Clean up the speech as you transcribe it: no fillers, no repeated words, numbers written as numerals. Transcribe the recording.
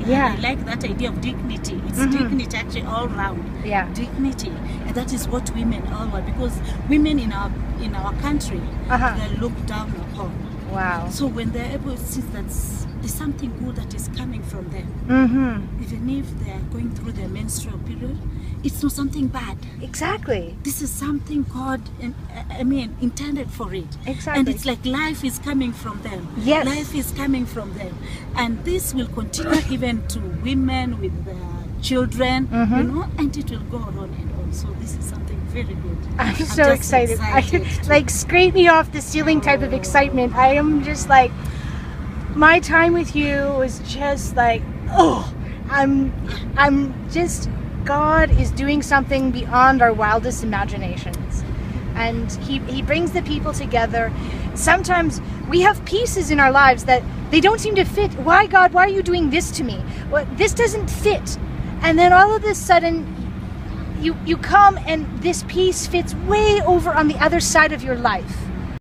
Yeah. I like that idea of dignity. It's dignity actually all round. Yeah. Dignity, and that is what women all want, because women in our country, they're looked down upon. Wow. So when they're able to see that there's something good that is coming from them, even if they are going through their menstrual period, it's not something bad. Exactly. This is something God, intended for it. Exactly. And it's like life is coming from them. Yes. Life is coming from them. And this will continue even to women with their children, and it will go on and on. So this is something very good. I'm so just excited. to- Like, scrape me off the ceiling type of excitement. I am just like, my time with you was just like, I'm just, God is doing something beyond our wildest imaginations. And he brings the people together. Sometimes we have pieces in our lives that they don't seem to fit. Why, God, why are you doing this to me? Well, this doesn't fit. And then all of a sudden, you come and this piece fits way over on the other side of your life.